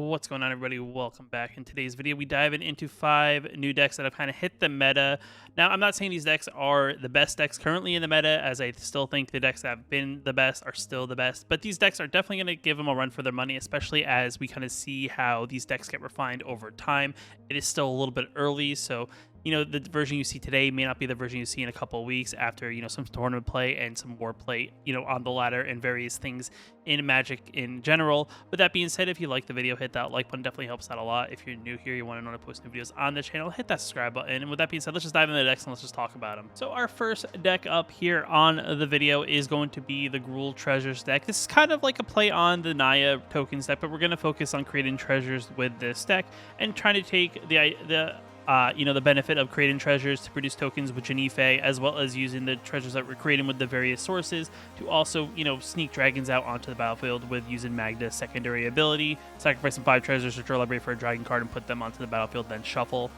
What's going on, everybody? Welcome back. In today's video, we dive into 5 new decks that have kind of hit the meta. Now, I'm not saying these decks are the best decks currently in the meta, as I still think the decks that have been the best are still the best, but these decks are definitely going to give them a run for their money, especially as we kind of see how these decks get refined over time. It is still a little bit early, so the version you see today may not be the version you see in a couple of weeks after, some tournament play and some war play, on the ladder and various things in Magic in general. With that being said, if you like the video, hit that like button. Definitely helps out a lot. If you're new here, you want to know when I post new videos on the channel, hit that subscribe button. And with that being said, let's just dive into the decks and let's just talk about them. So our first deck up here on the video is going to be the Gruul Treasures deck. This is kind of like a play on the Naya tokens deck, but we're going to focus on creating treasures with this deck and trying to take the benefit of creating treasures to produce tokens with Janife, as well as using the treasures that we're creating with the various sources to also, sneak dragons out onto the battlefield with using Magda's secondary ability, sacrificing 5 treasures to draw a library for a dragon card and put them onto the battlefield, then shuffle.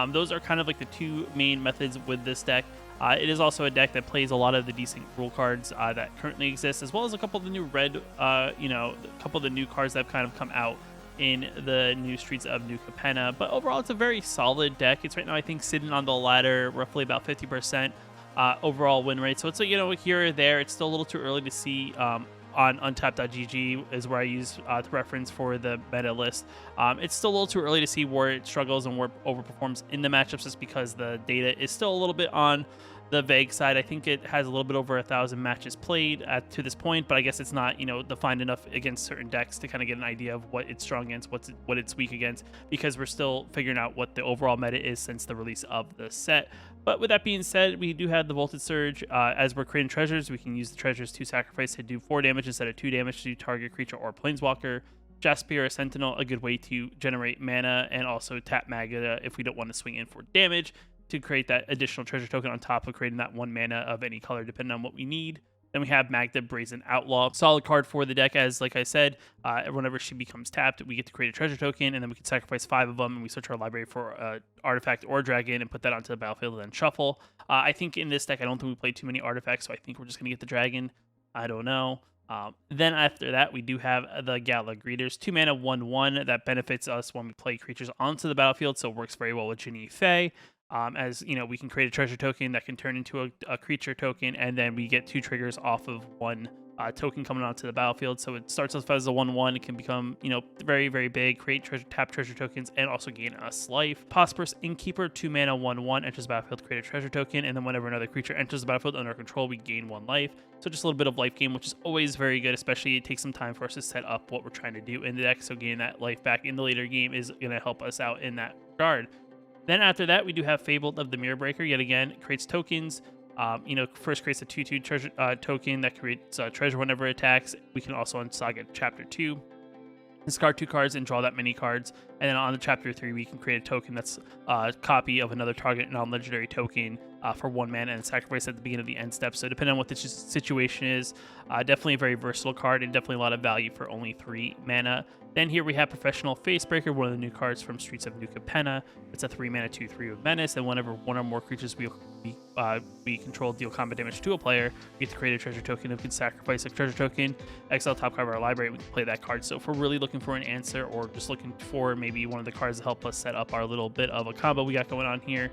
Those are kind of like the 2 main methods with this deck. It is also a deck that plays a lot of the decent rule cards that currently exist, as well as a couple of the new red, a couple of the new cards that have kind of come out in the new Streets of New Capenna. But overall, it's a very solid deck. It's right now, I think, sitting on the ladder roughly about 50% overall win rate. So it's here or there. It's still a little too early to see. On untapped.gg is where I use the reference for the meta list. It's still a little too early to see where it struggles and where it overperforms in the matchups, just because the data is still a little bit on the vague side. I think it has a little bit over 1,000 matches played to this point, but I guess it's not defined enough against certain decks to kind of get an idea of what it's strong against, what it's weak against, because we're still figuring out what the overall meta is since the release of the set. But with that being said, we do have the Voltage Surge. As we're creating treasures, we can use the treasures to sacrifice to do 4 damage instead of 2 damage to target creature or planeswalker. Jaspier, Sentinel, a good way to generate mana and also tap Magda if we don't want to swing in for damage, to create that additional treasure token on top of creating that 1 mana of any color depending on what we need. Then we have Magda, Brazen Outlaw. Solid card for the deck, as like I said, whenever she becomes tapped, we get to create a treasure token, and then we can sacrifice 5 of them, and we search our library for an artifact or a dragon and put that onto the battlefield and then shuffle. I think in this deck, I don't think we played too many artifacts, so I think we're just going to get the dragon. I don't know. Then after that, we do have the Gala Greeters, 2 mana, 1/1 that benefits us when we play creatures onto the battlefield, so it works very well with Janife. As we can create a treasure token that can turn into a creature token, and then we get 2 triggers off of 1 token coming onto the battlefield. So it starts off as a 1/1. It can become very, very big, create tap treasure tokens, and also gain us life. Prosperous Innkeeper, 2 mana, 1/1 enters the battlefield to create a treasure token, and then whenever another creature enters the battlefield under our control, we gain 1 life. So just a little bit of life gain, which is always very good, especially it takes some time for us to set up what we're trying to do in the deck. So gaining that life back in the later game is going to help us out in that regard. Then after that, we do have Fabled of the Mirror Breaker. Yet again, it creates tokens. First creates a 2/2 treasure token that creates treasure whenever it attacks. We can also on Saga Chapter 2 discard 2 cards and draw that many cards. And then on the Chapter 3, we can create a token that's a copy of another target non-legendary token for 1 mana and sacrifice at the beginning of the end step. So depending on what the situation is, definitely a very versatile card and definitely a lot of value for only 3 mana. Then here we have Professional Facebreaker, one of the new cards from Streets of New Capenna. It's a 3 mana 2/3 with Menace, and whenever 1 or more creatures we control deal combat damage to a player, we get to create a treasure token. We can sacrifice a treasure token, exile top card of our library, we can play that card. So if we're really looking for an answer, or just looking for maybe one of the cards to help us set up our little bit of a combo we got going on here,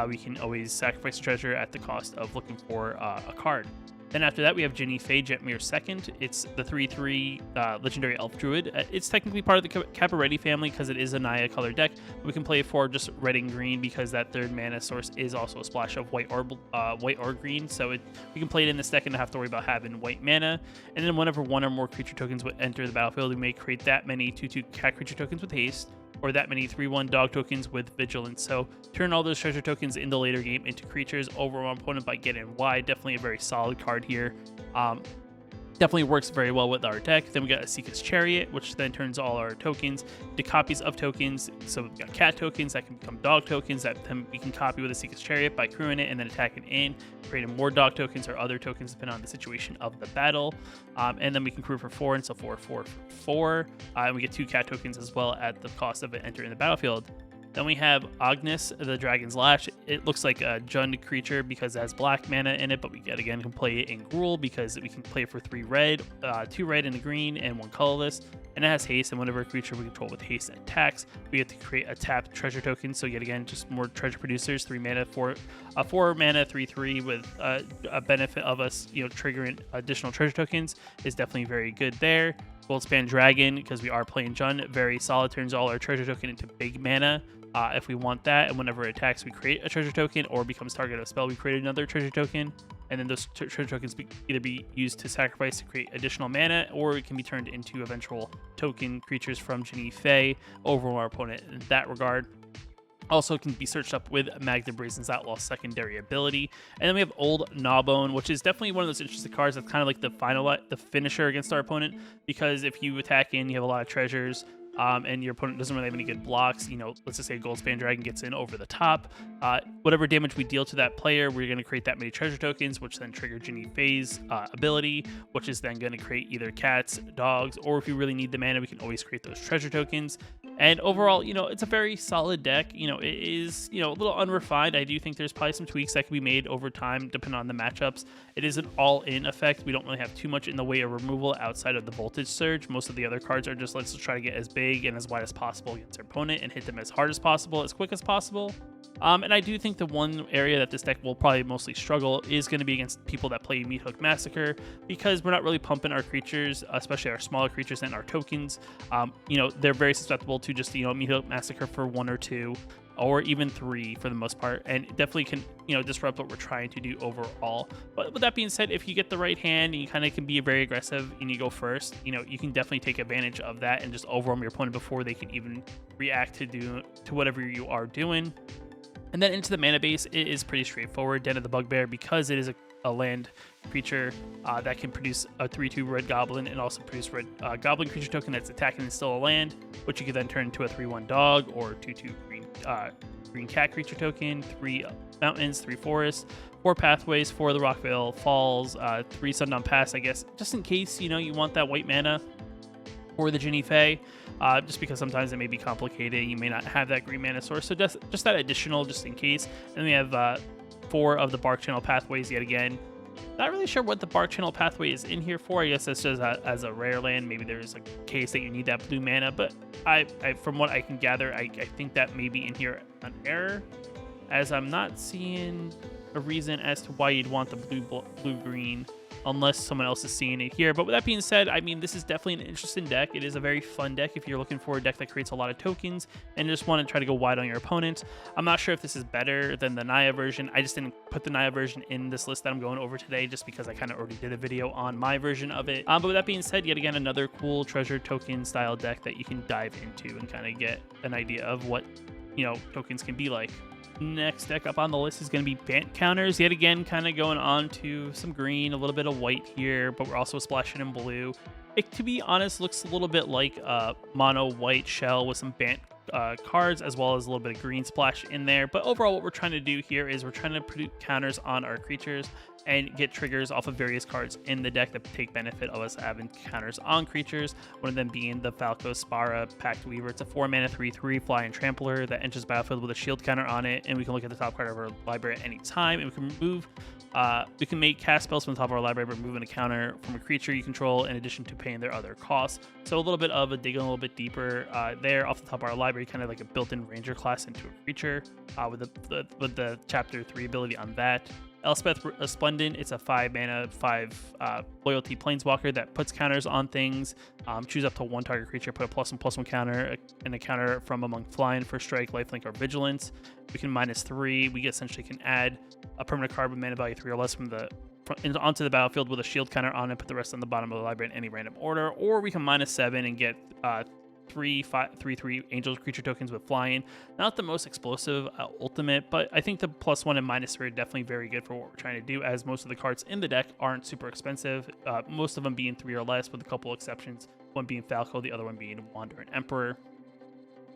we can always sacrifice a treasure at the cost of looking for a card. Then after that, we have Janife, Jetmir Second. It's the 3/3 Legendary Elf Druid. It's technically part of the Capenna family because it is a Naya color deck. We can play it for just red and green because that 3rd mana source is also a splash of white or green. So we can play it in this deck and not have to worry about having white mana. And then whenever 1 or more creature tokens would enter the battlefield, we may create that many 2/2 cat creature tokens with haste, or that many 3/1 dog tokens with vigilance. So turn all those treasure tokens in the later game into creatures over one opponent by getting wide. Definitely a very solid card here. Definitely works very well with our deck. Then we got Asika's Chariot, which then turns all our tokens into copies of tokens. So we've got cat tokens that can become dog tokens that then we can copy with Asika's Chariot by crewing it and then attacking in, creating more dog tokens or other tokens depending on the situation of the battle. And then we can crew for 4, and so 4 for 4. And we get 2 cat tokens as well at the cost of it entering the battlefield. Then we have Agnes, the Dragon's Lash. It looks like a Jund creature because it has black mana in it, but we yet again can play it in Gruul because we can play it for 3 red, 2 red and a green, and 1 colorless. and it has haste, and whenever a creature we control with haste attacks, we get to create a tapped treasure token. So yet again, just more treasure producers. 3 mana for 4 mana 3/3 with a benefit of us, triggering additional treasure tokens is definitely very good there. Goldspan Dragon, because we are playing Jund, very solid, turns all our treasure token into big mana if we want that, and whenever it attacks we create a treasure token, or becomes target of a spell we create another treasure token, and then those treasure tokens either be used to sacrifice to create additional mana, or it can be turned into eventual token creatures from Genii Fey over our opponent in that regard. Also can be searched up with Magda Brazen's Outlaw's secondary ability. And then we have Old Gnawbone, which is definitely one of those interesting cards that's kind of like the finisher against our opponent, because if you attack in, you have a lot of treasures, and your opponent doesn't really have any good blocks. Let's just say Goldspan Dragon gets in over the top. Whatever damage we deal to that player, we're going to create that many treasure tokens, which then trigger Genii Fey's ability, which is then going to create either cats, dogs, or if you really need the mana, we can always create those treasure tokens. And overall, it's a very solid deck. It is, a little unrefined. I do think there's probably some tweaks that can be made over time, depending on the matchups. It is an all-in effect. We don't really have too much in the way of removal outside of the Voltage Surge. Most of the other cards are just, let's try to get as big and as wide as possible against our opponent and hit them as hard as possible, as quick as possible. And I do think the one area that this deck will probably mostly struggle is going to be against people that play Meathook Massacre, because we're not really pumping our creatures, especially our smaller creatures and our tokens. They're very susceptible to just, Meathook Massacre for 1 or 2, or even 3 for the most part, and it definitely can, disrupt what we're trying to do overall. But with that being said, if you get the right hand and you kind of can be very aggressive and you go first, you can definitely take advantage of that and just overwhelm your opponent before they can even react to whatever you are doing. And then into the mana base, it is pretty straightforward. Den of the Bugbear, because it is a land creature that can produce a 3/2 red goblin and also produce red goblin creature token that's attacking and still a land, which you can then turn into a 3/1 dog or 2/2 green cat creature token, 3 mountains, 3 forests, 4 pathways, 4 of the Rockvale Falls, 3 Sundown Pass, I guess, just in case, you want that white mana for the Genii Fey, just because sometimes it may be complicated. You may not have that green mana source, so just that additional, just in case. And we have 4 of the Bark Channel Pathways yet again. Not really sure what the Bark Channel Pathway is in here for. I guess that's just as a rare land. Maybe there's a case that you need that blue mana, but I from what I can gather, I think that may be in here an error, as I'm not seeing a reason as to why you'd want the blue-green unless someone else is seeing it here. But with that being said, I mean, this is definitely an interesting deck. It is a very fun deck if you're looking for a deck that creates a lot of tokens and just want to try to go wide on your opponent. I'm not sure if this is better than the Naya version. I just didn't put the Naya version in this list that I'm going over today, just because I kind of already did a video on my version of it. But with that being said, yet again, another cool treasure token style deck that you can dive into and kind of get an idea of what, tokens can be like. Next deck up on the list is going to be Bant Counters. Yet again, kind of going on to some green, a little bit of white here, but we're also splashing in blue. It, to be honest, looks a little bit like a mono white shell with some Bant cards, as well as a little bit of green splash in there. But overall, what we're trying to do here is we're trying to produce counters on our creatures and get triggers off of various cards in the deck that take benefit of us having counters on creatures, one of them being the Falco Spara Pact Weaver. It's a 4 mana 3/3 fly and trampler that enters battlefield with a shield counter on it, and we can look at the top card of our library at any time, and we can remove we can make cast spells from the top of our library by removing a counter from a creature you control in addition to paying their other costs. So a little bit of a digging a little bit deeper there off the top of our library, kind of like a built-in ranger class into a creature with the chapter 3 ability on that. Elspeth Splendid, it's a 5 mana, 5 loyalty planeswalker that puts counters on things. Choose up to 1 target creature, put a +1/+1 counter, and a counter from among flying for strike, lifelink, or vigilance. We can -3. We essentially can add a permanent card with mana value 3 or less onto the battlefield with a shield counter on it, put the rest on the bottom of the library in any random order. Or we can -7 and get 3/3 Angels creature tokens with flying. Not the most explosive ultimate, but I think the +1 and -3 are definitely very good for what we're trying to do, as most of the cards in the deck aren't super expensive, most of them being 3 or less, with a couple exceptions, one being Falco, the other one being Wandering Emperor.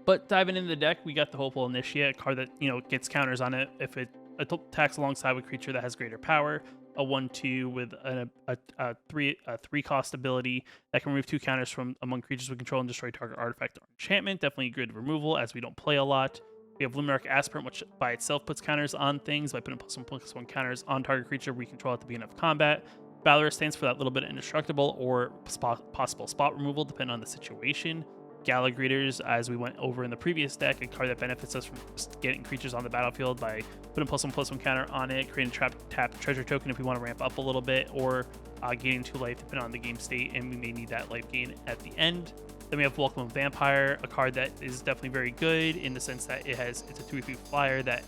But diving into the deck, we got the Hopeful Initiate, a card that gets counters on it if it attacks alongside a creature that has greater power. A 1/2 with a 3 cost ability that can remove 2 counters from among creatures we control and destroy target artifact or enchantment. Definitely good removal, as we don't play a lot. We have Luminarch Aspirant, which by itself puts counters on things by putting +1/+1 counters on target creature we control at the beginning of combat. Valor stands for that little bit of indestructible or possible spot removal, depending on the situation. Gala Greeters, as we went over in the previous deck, a card that benefits us from just getting creatures on the battlefield by putting +1/+1 counter on it, creating a tap treasure token if we want to ramp up a little bit, or gaining 2 life depending on the game state, and we may need that life gain at the end. Then we have Welcome Vampire, a card that is definitely very good in the sense that it's a 3/3 flyer that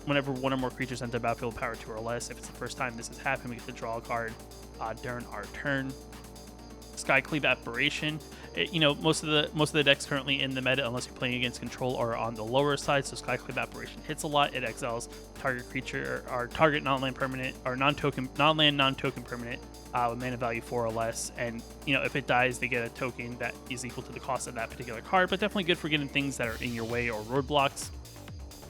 whenever one or more creatures enter the battlefield power 2 or less, if it's the first time this has happened, we get to draw a card during our turn. Skycleave Aberration. Most of the decks currently in the meta, unless you're playing against control, are on the lower side. So Skycleave Aberration hits a lot. It exiles target creature or target non-land permanent or non-land non-token permanent with mana value 4 or less. And if it dies, they get a token that is equal to the cost of that particular card. But definitely good for getting things that are in your way or roadblocks.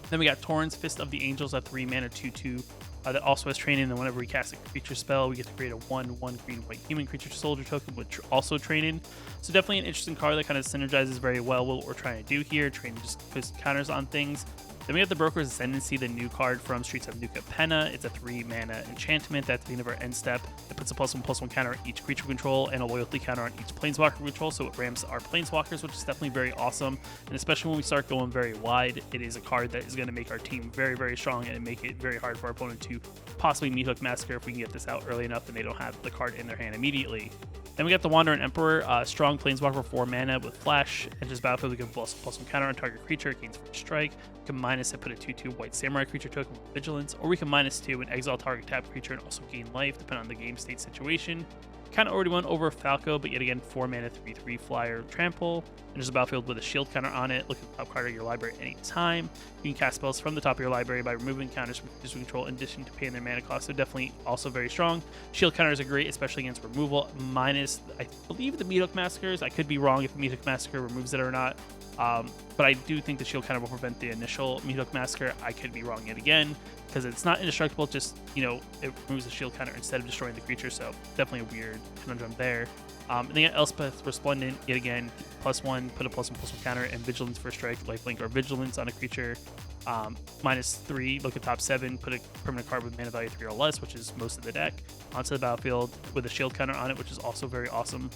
Then we got Torrent's Fist of the Angels at 3 mana 2/2. That also has training, and whenever we cast a creature spell, we get to create a 1/1 green-white human creature soldier token with also training. So definitely an interesting card that kind of synergizes very well with what we're trying to do here. Training just puts counters on things. Then we have the Broker's Ascendancy, the new card from Streets of New Capenna. It's a 3 mana enchantment at the beginning of our end step. It puts a +1/+1 counter on each creature control and a loyalty counter on each planeswalker control, so it ramps our planeswalkers, which is definitely very awesome. And especially when we start going very wide, it is a card that is going to make our team very, very strong and make it very hard for our opponent to possibly Meathook Massacre if we can get this out early enough and they don't have the card in their hand immediately. Then we got the Wandering Emperor, strong planeswalker for 4 mana with flash. Enters battlefield, we can +1/+1 counter on target creature, gains first strike. We can minus it, put a 2/2 white samurai creature token with vigilance, or we can -2 and exile target tap creature and also gain life, depending on the game state situation. Kind of already went over Falco, but yet again, 4 mana 3/3 flyer trample. Enters the battlefield with a shield counter on it. Look at the top card of your library at any time. You can cast spells from the top of your library by removing counters from creatures you control in addition to paying their mana cost, so definitely also very strong. Shield counters are great, especially against removal, minus, I believe, the Meathook Massacres. I could be wrong if the Meathook Massacre removes it or not, but I do think the shield counter will prevent the initial Meathook Massacre. I could be wrong yet again, because it's not indestructible, just, it removes the shield counter instead of destroying the creature, so definitely a weird conundrum there. And then Elspeth Resplendent, yet again, +1, put a +1/+1 counter, and Vigilance for strike, lifelink, or Vigilance on a creature. -3, look at top 7, put a permanent card with mana value 3 or less, which is most of the deck, onto the battlefield with a shield counter on it, which is also very awesome.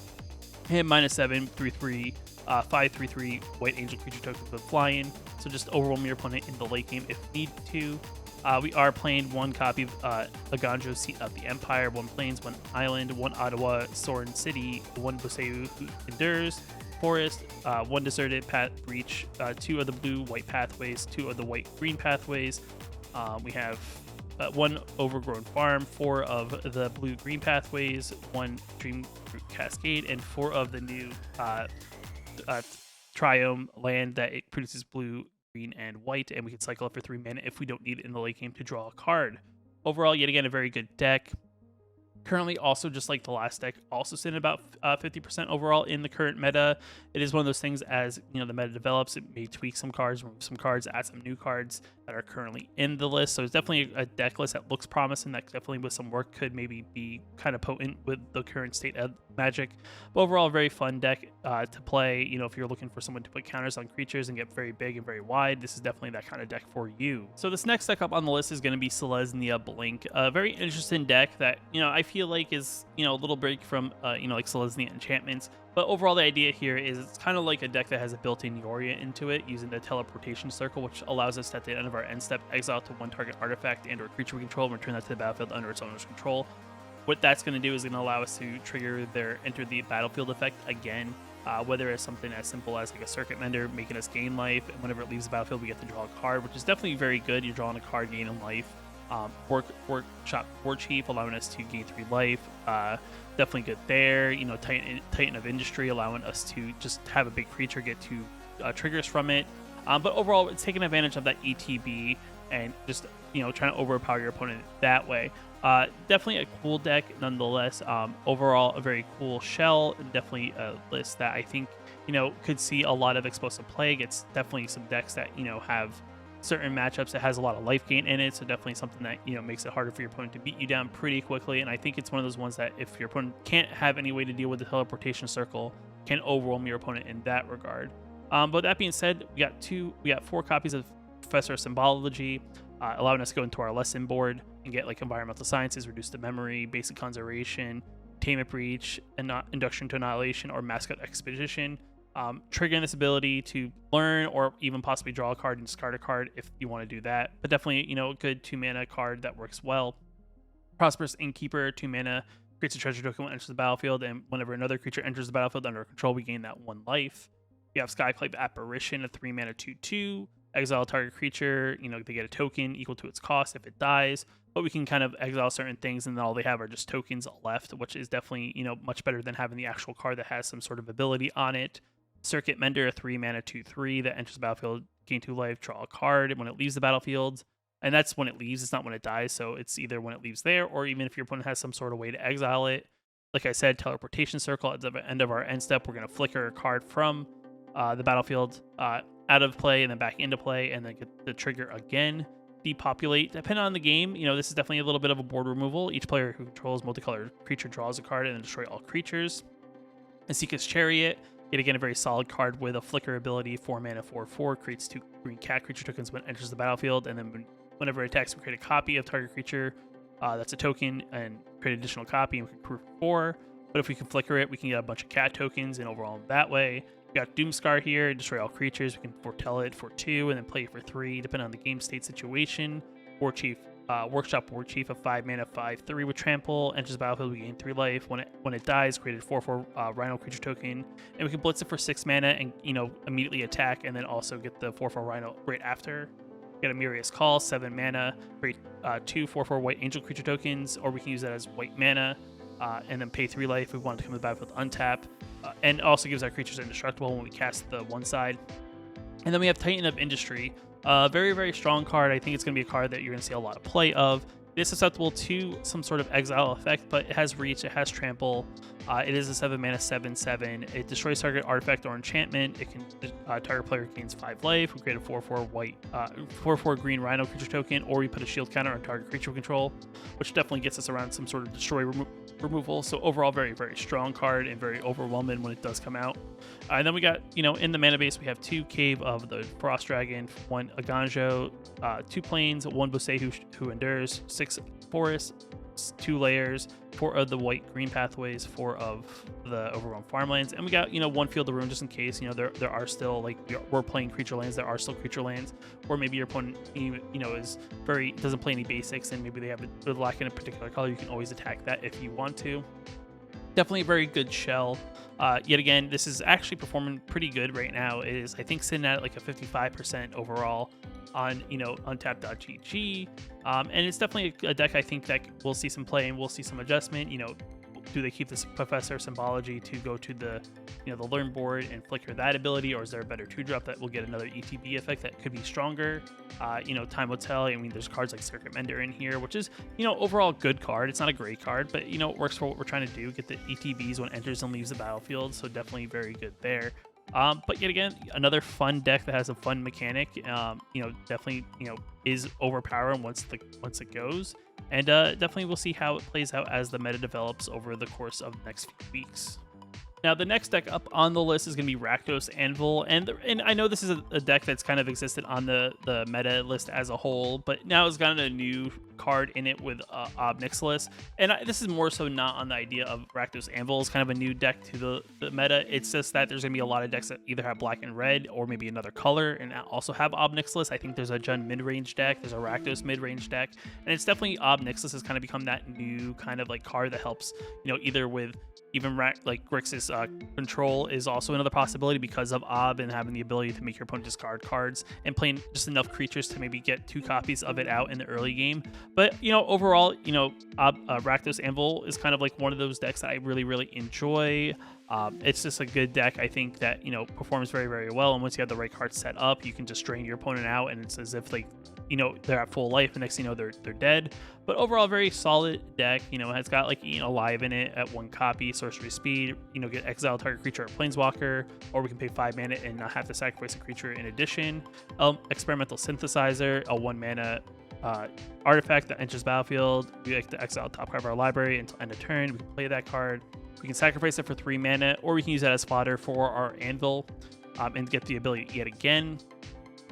And -7, 3/3, 5/3/3 white angel creature tokens with flying, so just overwhelm your opponent in the late game if need to. We are playing 1 copy of Laganjo, Seat of the Empire, 1 Plains, 1 Island, 1 Ottawa, Sorin City, 1 Boseu Who Endures, Forest, 1 Deserted Path Breach, 2 of the blue-white pathways, 2 of the white-green pathways. We have 1 Overgrown Farm, 4 of the blue-green pathways, 1 Dream Root Cascade, and 4 of the new Triome land that it produces blue, green, and white, and we can cycle up for 3 mana if we don't need it in the late game to draw a card. Overall, yet again, a very good deck. Currently, also just like the last deck, also sitting about 50% overall in the current meta. It is one of those things, as the meta develops, it may tweak some cards, remove some cards, add some new cards that are currently in the list. So it's definitely a deck list that looks promising, that definitely with some work could maybe be kind of potent with the current state of Magic. But overall, a very fun deck to play. If you're looking for someone to put counters on creatures and get very big and very wide, this is definitely that kind of deck for you. So this next deck up on the list is going to be Selesnya Blink, a very interesting deck that I feel like is a little break from like Selesnya enchantments. But overall, the idea here is it's kind of like a deck that has a built-in Yoria into it, using the teleportation circle, which allows us at the end of our end step exile to 1 target artifact and or creature we control and return that to the battlefield under its owner's control. What that's going to do is going to allow us to trigger their enter the battlefield effect again, whether it's something as simple as like a Circuit Mender, making us gain life, and whenever it leaves the battlefield, we get to draw a card, which is definitely very good. You're drawing a card, gaining life. Workshop War Chief, allowing us to gain 3 life. Definitely good there. Titan of Industry, allowing us to just have a big creature get 2 triggers from it. But overall, it's taking advantage of that ETB and just trying to overpower your opponent that way. Definitely a cool deck nonetheless. Overall, a very cool shell, and definitely a list that I think could see a lot of explosive play. It's definitely some decks that have certain matchups that has a lot of life gain in it, so definitely something that makes it harder for your opponent to beat you down pretty quickly. And I think it's one of those ones that if your opponent can't have any way to deal with the teleportation circle, can overwhelm your opponent in that regard. But that being said, we got 4 copies of Professor of Symbology, allowing us to go into our lesson board and get like environmental sciences, reduce the memory, basic conservation, Tainment Breach, and Induction to Annihilation, or Mascot Expedition. Triggering this ability to learn or even possibly draw a card and discard a card if you want to do that. But definitely, a good 2-mana card that works well. Prosperous Innkeeper, 2 mana, creates a treasure token when it enters the battlefield, and whenever another creature enters the battlefield under control, we gain that 1 life. You have Skyclave Apparition, a 3 mana 2/2. Exile target creature, they get a token equal to its cost if it dies, but we can kind of exile certain things, and then all they have are just tokens left, which is definitely, much better than having the actual card that has some sort of ability on it. Circuit Mender, a 3 mana 2/3 that enters the battlefield, gain 2 life, draw a card when it leaves the battlefield. And that's when it leaves, it's not when it dies, so it's either when it leaves there, or even if your opponent has some sort of way to exile it. Like I said, Teleportation Circle, at the end of our end step, we're going to flicker a card from the battlefield out of play and then back into play, and then get the trigger again. Depopulate, depending on the game, this is definitely a little bit of a board removal. Each player who controls multicolored creature draws a card and then destroy all creatures. And Seeker's Chariot, yet again a very solid card with a flicker ability, 4 mana 4/4, creates 2 green cat creature tokens when it enters the battlefield, and then whenever it attacks, we create a copy of target creature that's a token, and create an additional copy, and we can proof 4. But if we can flicker it, we can get a bunch of cat tokens, and overall that way. We got Doomscar here, destroy all creatures. We can foretell it for 2 and then play it for 3, depending on the game state situation. War Chief, Workshop War Chief, of 5 mana 5/3 with trample, enters the battlefield, we gain 3 life. When it dies, created 4/4 Rhino creature token, and we can blitz it for 6 mana and immediately attack, and then also get the 4/4 Rhino right after. Get a Mirius Call, 7 mana, create 2 4/4 white angel creature tokens, or we can use that as white mana, and then pay 3 life if we want to come to the battlefield, untap, and also gives our creatures indestructible when we cast the one side. And then we have Titan of Industry, very, very strong card. I think it's going to be a card that you're going to see a lot of play of. It is susceptible to some sort of exile effect, but it has reach, it has trample. It is a 7 mana 7/7. It destroys target artifact or enchantment. It can target player gains 5 life. We create a 4/4 white, 4/4 green Rhino creature token, or we put a shield counter on target creature control, which definitely gets us around some sort of destroy removal. So overall, very, very strong card and very overwhelming when it does come out. And then we got, in the mana base, we have 2 Cave of the Frost Dragon, 1 Aganjo, 2 Plains, 1 Boseiju who endures, 6 Forests, 2 Layers, 4 of the white-green pathways, 4 of the overwhelmed farmlands, and we got 1 Field of Ruin just in case there are still, like, we're playing creature lands, there are still creature lands, or maybe your opponent is doesn't play any basics, and maybe they're lacking a particular color. You can always attack that if you want to. Definitely a very good shell. Yet again, this is actually performing pretty good right now. It is, I think, sitting at like a 55% overall on untap.gg, and it's definitely a deck I think that we'll see some play and we'll see some adjustment. Do they keep this Professor Symbology to go to the the learn board and flicker that ability, or is there a better 2-drop that will get another ETB effect that could be stronger? Time will tell. I mean, there's cards like Circuit Mender in here, which is overall a good card. It's not a great card, but it works for what we're trying to do, get the ETBs when it enters and leaves the battlefield, so definitely very good there. But yet again, another fun deck that has a fun mechanic. Definitely is overpowering once it goes, and definitely we'll see how it plays out as the meta develops over the course of the next few weeks. Now, the next deck up on the list is going to be Rakdos Anvil, and I know this is a deck that's kind of existed on the meta list as a whole, but now it's got a new card in it with Ob Nixilis, and this is more so not on the idea of Rakdos Anvil as kind of a new deck to the meta. It's just that there's going to be a lot of decks that either have black and red or maybe another color and also have Ob Nixilis. I think there's a Jund mid-range deck, there's a Rakdos mid-range deck, and it's definitely Ob Nixilis has kind of become that new kind of like card that helps, either with even like Grixis control is also another possibility because of Ob and having the ability to make your opponent discard cards and playing just enough creatures to maybe get 2 copies of it out in the early game. But overall, Rakdos Anvil is kind of like one of those decks that I really, really enjoy. It's just a good deck, I think, that performs very, very well. And once you have the right cards set up, you can just drain your opponent out, and it's as if they're at full life, and next thing they're dead. But overall, very solid deck. It's got like Alive in it at 1 copy, sorcery speed. Get exile target creature or planeswalker, or we can pay 5 mana and not have to sacrifice a creature in addition. Experimental Synthesizer, a 1 mana artifact that enters battlefield. We like to exile top card of our library until end of turn. We can play that card. We can sacrifice it for 3 mana, or we can use that as fodder for our anvil and get the ability yet again.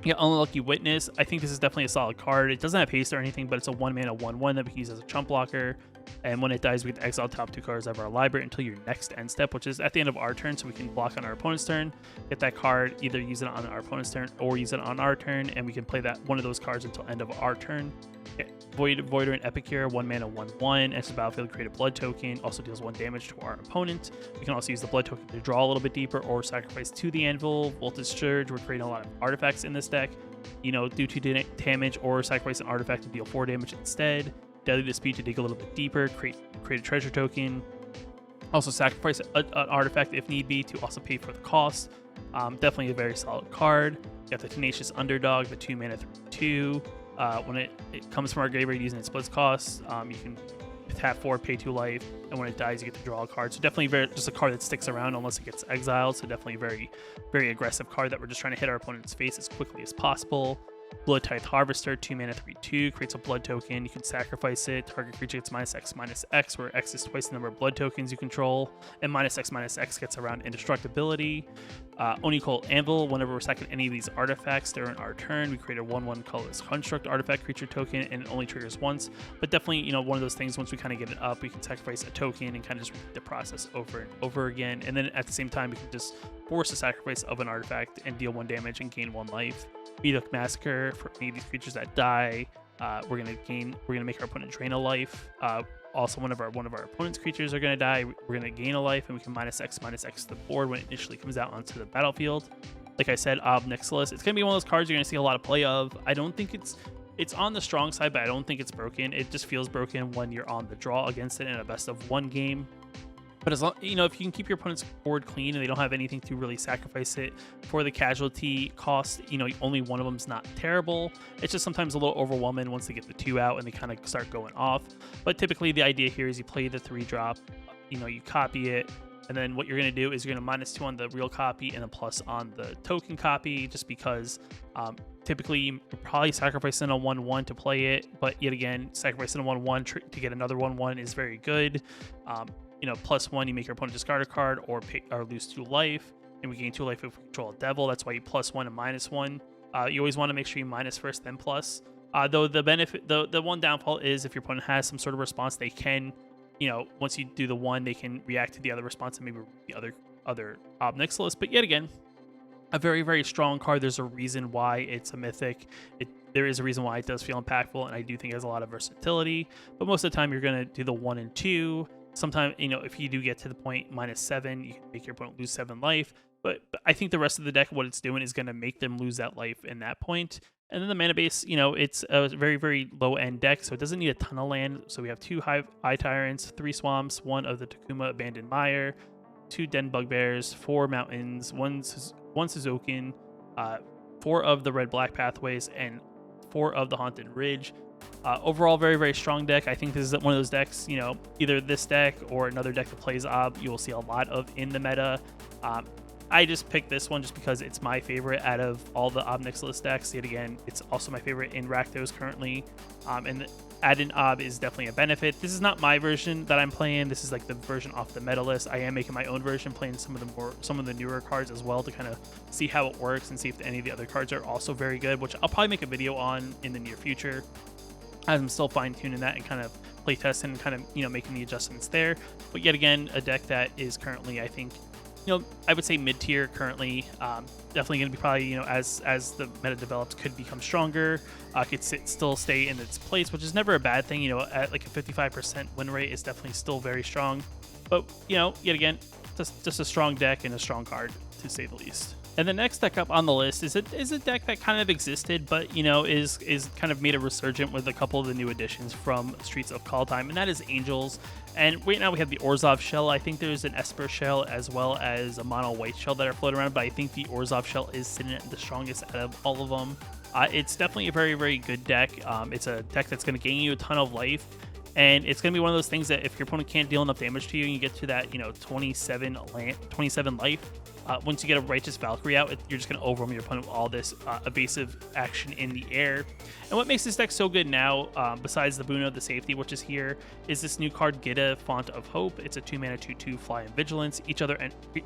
Yeah, Unlucky Witness. I think this is definitely a solid card. It doesn't have haste or anything, but it's a 1-mana 1/1 that we can use as a chump blocker. And when it dies, we can exile top 2 cards out of our library until your next end step, which is at the end of our turn, so we can block on our opponent's turn, get that card, either use it on our opponent's turn or use it on our turn, and we can play that one of those cards until end of our turn. Voider and Epicure, 1-mana 1/1, enters the battlefield, create a blood token, also deals 1 damage to our opponent. We can also use the blood token to draw a little bit deeper or sacrifice to the anvil. Voltage Surge, we're creating a lot of artifacts in this deck. You know, do 2 damage or sacrifice an artifact to deal 4 damage instead. Deadly Dispute to dig a little bit deeper, create a treasure token. Also sacrifice an artifact if need be to also pay for the cost. Definitely a very solid card. You got the Tenacious Underdog, the 2-mana 3/2. When it comes from our graveyard using its splits cost, you can tap 4, pay 2 life, and when it dies, you get to draw a card. So definitely just a card that sticks around unless it gets exiled. So definitely very, very aggressive card that we're just trying to hit our opponent's face as quickly as possible. Blood Tithe Harvester, 2-mana 3/2, creates a blood token. You can sacrifice it. Target creature gets -X/-X, where X is twice the number of blood tokens you control, and -X/-X gets around indestructibility. Orzhov Anvil, whenever we're sacking any of these artifacts during our turn, we create a 1/1 colorless construct artifact creature token, and it only triggers once. But definitely, you know, one of those things, once we kind of get it up, we can sacrifice a token and kind of just repeat the process over and over again. And then at the same time, we can just force a sacrifice of an artifact and deal 1 damage and gain 1 life. Medoc Massacre, for any of these creatures that die, we're gonna make our opponent drain a life. Also, one of our opponent's creatures are gonna die. We're gonna gain a life, and we can -X/-X to the board when it initially comes out onto the battlefield. Like I said, Ob-Nixilis. It's gonna be one of those cards you're gonna see a lot of play of. I don't think it's on the strong side, but I don't think it's broken. It just feels broken when you're on the draw against it in a best-of-1 game. But as long, you know, if you can keep your opponent's board clean and they don't have anything to really sacrifice it for the casualty cost, you know, only one of them's not terrible. It's just sometimes a little overwhelming once they get the 2 out and they kind of start going off. But typically the idea here is you play the 3-drop, you know, you copy it, and then what you're going to do is you're going to -2 on the real copy and a plus on the token copy, just because typically you're probably sacrificing a 1/1 to play it, but yet again, sacrificing a 1/1 to get another 1/1 is very good. You know, +1, you make your opponent discard a card or lose 2 life, and we gain 2 life if we control a devil. That's why you +1 and -1. You always want to make sure you minus first, then plus. Though the benefit, the one downfall is if your opponent has some sort of response, they can, you know, once you do the 1, they can react to the other response and maybe the other Ob-Nixilis. But yet again, a very, very strong card. There's a reason why it's a mythic. There is a reason why it does feel impactful, and I do think it has a lot of versatility. But most of the time, you're going to do the 1 and 2. Sometimes, you know, if you do get to the point -7, you can make your opponent lose 7 life. But I think the rest of the deck, what it's doing is going to make them lose that life in that point. And then the mana base, you know, it's a very, very low-end deck, so it doesn't need a ton of land. So we have 2 Eye Tyrants, 3 Swamps, 1 of the Takuma Abandoned Mire, 2 Den Bugbears, 4 Mountains, 1 Suzokin, 4 of the Red-Black Pathways, and 4 of the Haunted Ridge. Overall, very, very strong deck. I think this is one of those decks, you know, either this deck or another deck that plays Ob, you will see a lot of in the meta. I just picked this one just because it's my favorite out of all the Ob-Nixilis decks. Yet again, it's also my favorite in Rakdos currently. And add-in Ob is definitely a benefit. This is not my version that I'm playing. This is like the version off the meta list. I am making my own version, playing some of the newer cards as well to kind of see how it works and see if any of the other cards are also very good, which I'll probably make a video on in the near future. I'm still fine-tuning that and kind of playtesting and kind of, you know, making the adjustments there. But yet again, a deck that is currently, I think, you know, I would say mid-tier currently. Definitely going to be probably, you know, as the meta develops, could become stronger. Could still stay in its place, which is never a bad thing. You know, at like a 55% win rate is definitely still very strong. But, you know, yet again, just a strong deck and a strong card, to say the least. And the next deck up on the list is a deck that kind of existed, but, you know, is kind of made a resurgent with a couple of the new additions from Streets of Kaldheim, and that is Angels. And right now we have the Orzhov shell. I think there's an Esper shell as well as a mono white shell that are floating around, but I think the Orzhov shell is sitting at the strongest out of all of them. It's definitely a very, very good deck. It's a deck that's going to gain you a ton of life. And it's going to be one of those things that if your opponent can't deal enough damage to you and you get to that, you know, 27 life, once you get a Righteous Valkyrie out, you're just going to overwhelm your opponent with all this evasive action in the air. And what makes this deck so good now, besides the boon of the safety, which is here, is this new card, Gita, Font of Hope. It's a 2-mana 2/2 fly and vigilance. Each other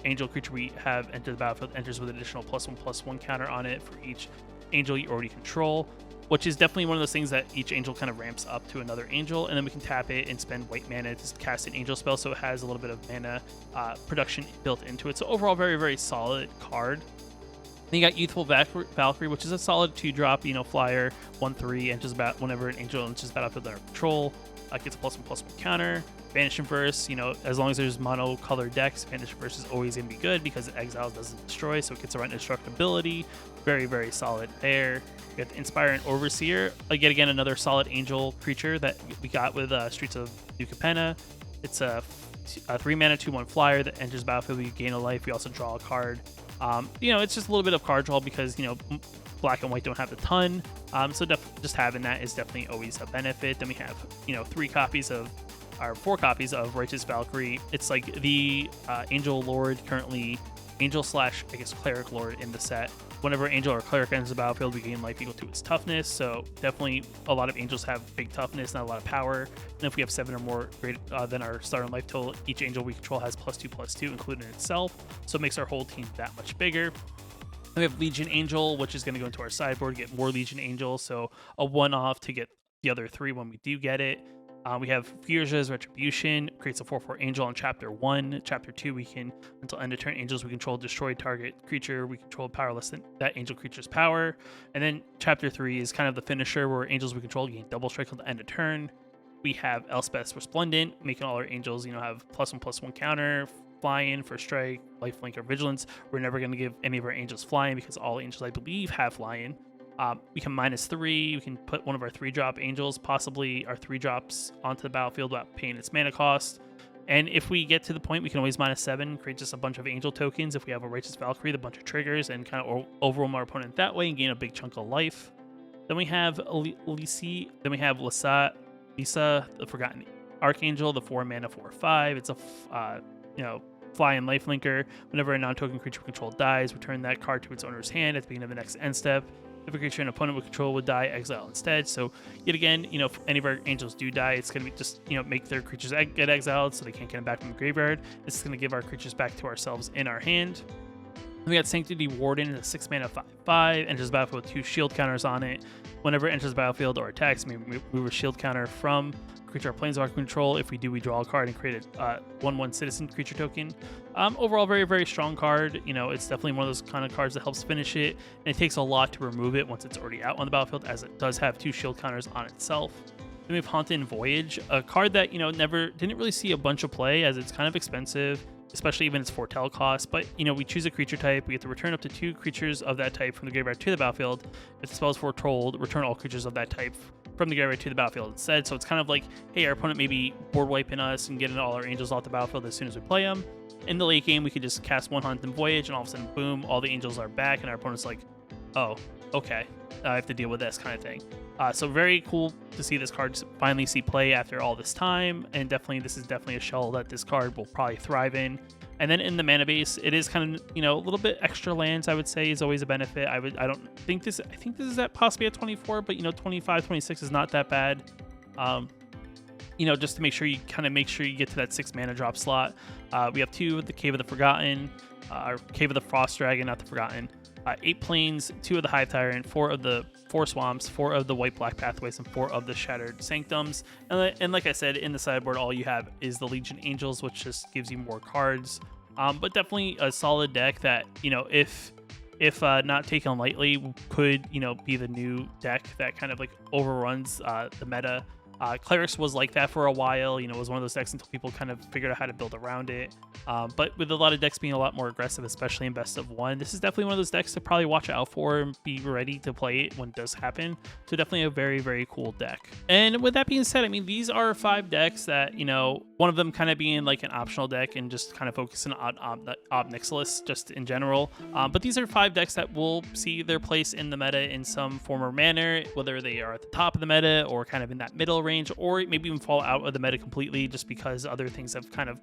angel creature we have enter the battlefield enters with an additional +1/+1 counter on it for each angel you already control, which is definitely one of those things that each angel kind of ramps up to another angel, and then we can tap it and spend white mana to cast an angel spell, so it has a little bit of mana production built into it. So overall, very, very solid card. Then you got Youthful Valkyrie, which is a solid 2-drop, flyer, 1/3, enters whenever an angel enters battlefield under control, gets a +1/+1 counter. Vanish and Verse, as long as there's mono-colored decks, Vanish and Verse is always going to be good because it exiles, doesn't destroy, so it gets around indestructibility. Very, very solid there. We got the Inspire and Overseer. Yet again, another solid angel creature that we got with Streets of New Capenna. It's a 3-mana 2/1 flyer that enters battlefield. We gain a life. We also draw a card. It's just a little bit of card draw because, black and white don't have a ton. So just having that is definitely always a benefit. Then we have, 4 copies of Righteous Valkyrie. It's like the Angel Lord, currently Angel / I guess Cleric Lord in the set. Whenever Angel or Cleric enters the battlefield, we gain life equal to its toughness. So definitely a lot of Angels have big toughness, not a lot of power. And if we have 7 or more greater than our starting life total, each Angel we control has +2/+2 included in itself. So it makes our whole team that much bigger. Then we have Legion Angel, which is going to go into our sideboard, get more Legion Angel. So a 1-off to get the other 3 when we do get it. We have Fierja's Retribution, creates a 4/4 angel on Chapter 1. Chapter 2, we can, until end of turn, angels we control destroy target creature we control powerless than that angel creature's power. And then Chapter 3 is kind of the finisher where angels we control gain double strike until the end of turn. We have Elspeth's Resplendent, making all our angels, have +1/+1 counter, flying for strike, lifelink, or vigilance. We're never going to give any of our angels flying because all angels, I believe, have flying. We can -3. We can put one of our 3-drop angels, possibly our 3-drops, onto the battlefield without paying its mana cost. And if we get to the point, we can always -7, create just a bunch of angel tokens. If we have a Righteous Valkyrie, the bunch of triggers, and kind of overwhelm our opponent that way and gain a big chunk of life. Then we have Lisa, the Forgotten Archangel, the 4-mana 4/5. It's a fly and lifelinker. Whenever a non-token creature we control dies, return that card to its owner's hand at the beginning of the next end step. If a creature an opponent would control would die, exile instead. So yet again, if any of our angels do die, it's going to be just, make their creatures get exiled so they can't get them back from the graveyard. It's going to give our creatures back to ourselves in our hand. We got Sanctity Warden, a 6-mana 5/5, enters the battlefield with 2 shield counters on it. Whenever it enters the battlefield or attacks, we remove a shield counter from creature or planeswalker control. If we do, we draw a card and create a 1/1 citizen creature token. Overall, very, very strong card. It's definitely one of those kind of cards that helps finish it, and it takes a lot to remove it once it's already out on the battlefield, as it does have 2 shield counters on itself. Then we have Haunted Voyage, a card that didn't really see a bunch of play, as it's kind of expensive, especially even its foretell cost. But we choose a creature type, we get to return up to 2 creatures of that type from the graveyard to the battlefield. If the spell is foretold, return all creatures of that type from the graveyard to the battlefield instead. So it's kind of like, hey, our opponent may be board wiping us and getting all our angels off the battlefield as soon as we play them. In the late game, we could just cast 1 Haunted Voyage, and all of a sudden, boom, all the angels are back, and our opponent's like, oh, okay, I have to deal with this kind of thing. So very cool to see this card finally see play after all this time, and this is definitely a shell that this card will probably thrive in. And then in the mana base, it is kind of, a little bit extra lands, I would say, is always a benefit. I think this is at possibly at 24, but 25, 26 is not that bad. Just to make sure you get to that 6 mana drop slot. We have 2 of the Cave of the Forgotten, or Cave of the Frost Dragon, not the Forgotten. 8 plains, 2 of the Hive Tyrant, 4 of the 4 swamps, 4 of the white-black pathways, and 4 of the Shattered Sanctums. And like I said, in the sideboard, all you have is the Legion Angels, which just gives you more cards. But definitely a solid deck that, if not taken lightly, could, be the new deck that kind of like overruns the meta. Clerics was like that for a while, it was one of those decks until people kind of figured out how to build around it. But with a lot of decks being a lot more aggressive, especially in best of 1, this is definitely one of those decks to probably watch out for and be ready to play it when it does happen. So definitely a very, very cool deck. And with that being said, these are 5 decks that, one of them kind of being like an optional deck and just kind of focusing on Ob Nixilis just in general. But these are 5 decks that will see their place in the meta in some form or manner, whether they are at the top of the meta or kind of in that middle range, or maybe even fall out of the meta completely just because other things have kind of,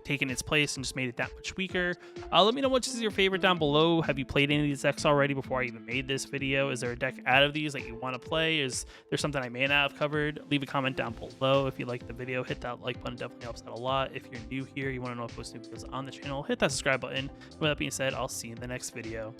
taken its place and just made it that much weaker. Let me know which is your favorite down below. Have you played any of these decks already before I even made this video? Is there a deck out of these that you want to play? Is there something I may not have covered? Leave a comment down below. If you like the video, hit that like button, definitely helps out a lot. If you're new here, you want to know if I post new videos on the channel, hit that subscribe button. With that being said, I'll see you in the next video.